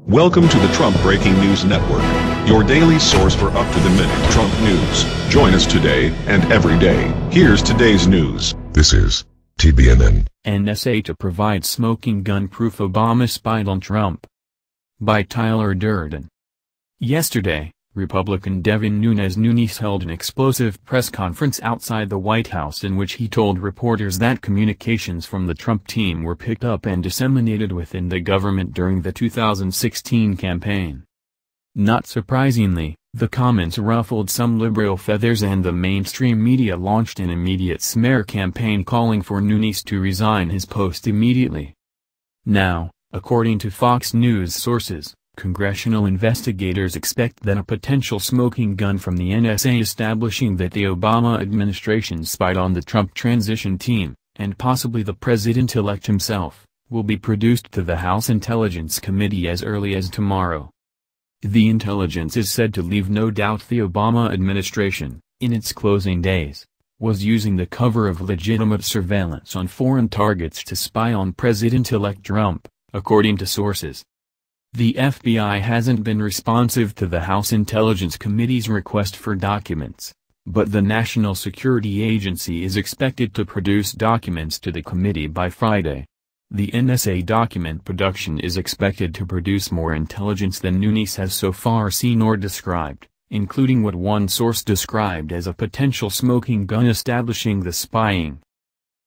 Welcome to the Trump Breaking News Network, your daily source for up-to-the-minute Trump news. Join us today and every day. Here's today's news. This is TBNN. NSA to provide smoking gun proof Obama spied on Trump. By Tyler Durden. Yesterday, Republican Devin Nunez Nunes held an explosive press conference outside the White House in which he told reporters that communications from the Trump team were picked up and disseminated within the government during the 2016 campaign. Not surprisingly, the comments ruffled some liberal feathers and the mainstream media launched an immediate smear campaign calling for Nunes to resign his post immediately. Now, according to Fox News sources, congressional investigators expect that a potential smoking gun from the NSA establishing that the Obama administration spied on the Trump transition team, and possibly the president-elect himself, will be produced to the House Intelligence Committee as early as tomorrow. The intelligence is said to leave no doubt the Obama administration, in its closing days, was using the cover of legitimate surveillance on foreign targets to spy on President-elect Trump, according to sources. The FBI hasn't been responsive to the House Intelligence Committee's request for documents, but the National Security Agency is expected to produce documents to the committee by Friday. The NSA document production is expected to produce more intelligence than Nunes has so far seen or described, including what one source described as a potential smoking gun establishing the spying.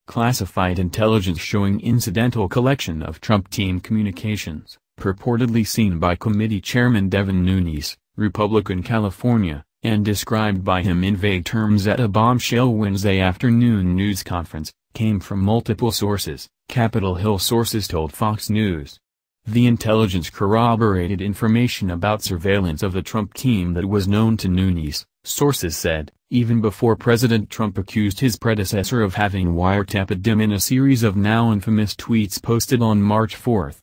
Classified intelligence showing incidental collection of Trump team communications, purportedly seen by committee chairman Devin Nunes, Republican California, and described by him in vague terms at a bombshell Wednesday afternoon news conference, came from multiple sources, Capitol Hill sources told Fox News. The intelligence corroborated information about surveillance of the Trump team that was known to Nunes, sources said, even before President Trump accused his predecessor of having wiretapped him in a series of now infamous tweets posted on March 4.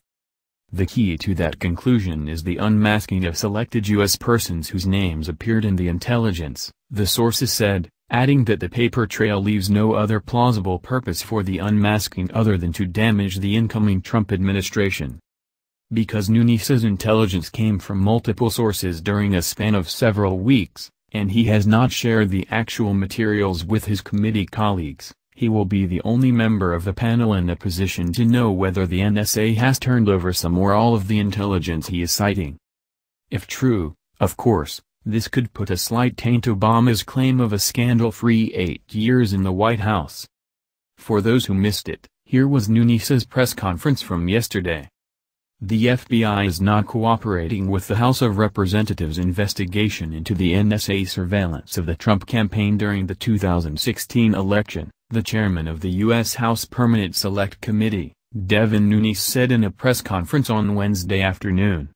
The key to that conclusion is the unmasking of selected U.S. persons whose names appeared in the intelligence, the sources said, adding that the paper trail leaves no other plausible purpose for the unmasking other than to damage the incoming Trump administration. Because Nunes's intelligence came from multiple sources during a span of several weeks, and he has not shared the actual materials with his committee colleagues, he will be the only member of the panel in a position to know whether the NSA has turned over some or all of the intelligence he is citing. If true, of course, this could put a slight taint on Obama's claim of a scandal-free 8 years in the White House. For those who missed it, here was Nunes's press conference from yesterday. The FBI is not cooperating with the House of Representatives' investigation into the NSA surveillance of the Trump campaign during the 2016 election, the chairman of the U.S. House Permanent Select Committee, Devin Nunes said in a press conference on Wednesday afternoon.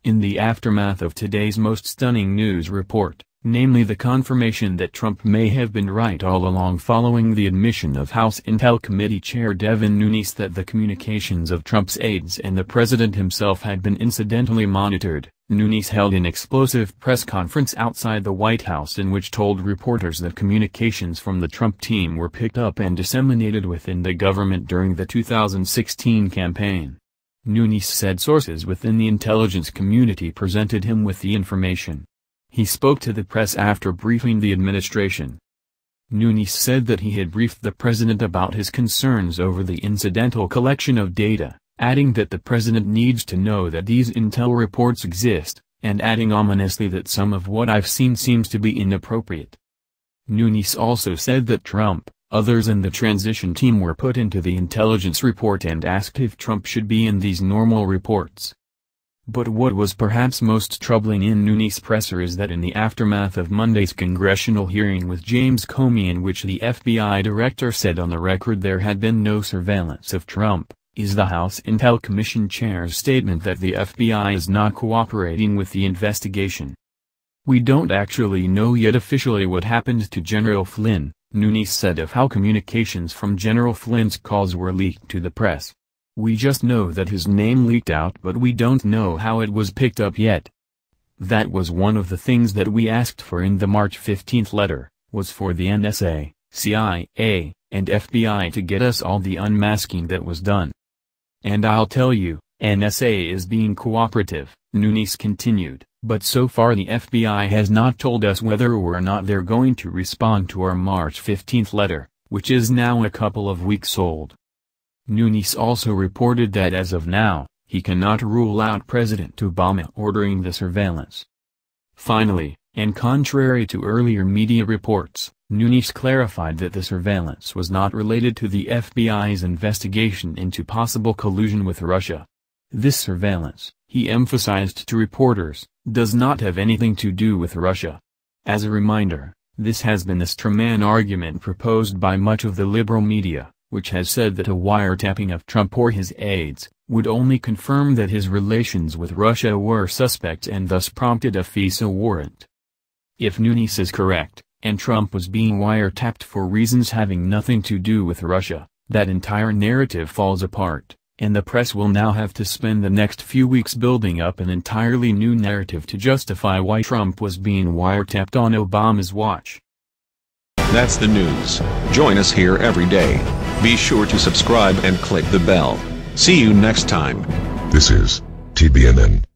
In the aftermath of today's most stunning news report, namely the confirmation that Trump may have been right all along following the admission of House Intel Committee Chair Devin Nunes that the communications of Trump's aides and the president himself had been incidentally monitored, Nunes held an explosive press conference outside the White House in which told reporters that communications from the Trump team were picked up and disseminated within the government during the 2016 campaign. Nunes said sources within the intelligence community presented him with the information. He spoke to the press after briefing the administration. Nunes said that he had briefed the president about his concerns over the incidental collection of data, adding that the president needs to know that these intel reports exist, and adding ominously that some of what I've seen seems to be inappropriate. Nunes also said that Trump, others in the transition team were put into the intelligence report and asked if Trump should be in these normal reports. But what was perhaps most troubling in Nunes' presser is that in the aftermath of Monday's congressional hearing with James Comey in which the FBI director said on the record there had been no surveillance of Trump, is the House Intel Commission chair's statement that the FBI is not cooperating with the investigation. We don't actually know yet officially what happened to General Flynn, Nunes said of how communications from General Flynn's calls were leaked to the press. We just know that his name leaked out but we don't know how it was picked up yet. That was one of the things that we asked for in the March 15 letter, was for the NSA, CIA, and FBI to get us all the unmasking that was done. And I'll tell you, NSA is being cooperative, Nunes continued, but so far the FBI has not told us whether or not they're going to respond to our March 15 letter, which is now a couple of weeks old. Nunes also reported that as of now, he cannot rule out President Obama ordering the surveillance. Finally, and contrary to earlier media reports, Nunes clarified that the surveillance was not related to the FBI's investigation into possible collusion with Russia. This surveillance, he emphasized to reporters, does not have anything to do with Russia. As a reminder, this has been the straw man argument proposed by much of the liberal media, which has said that a wiretapping of Trump or his aides would only confirm that his relations with Russia were suspect and thus prompted a FISA warrant. If Nunes is correct, and Trump was being wiretapped for reasons having nothing to do with Russia, that entire narrative falls apart, and the press will now have to spend the next few weeks building up an entirely new narrative to justify why Trump was being wiretapped on Obama's watch. That's the news. Join us here every day. Be sure to subscribe and click the bell. See you next time. This is TBNN.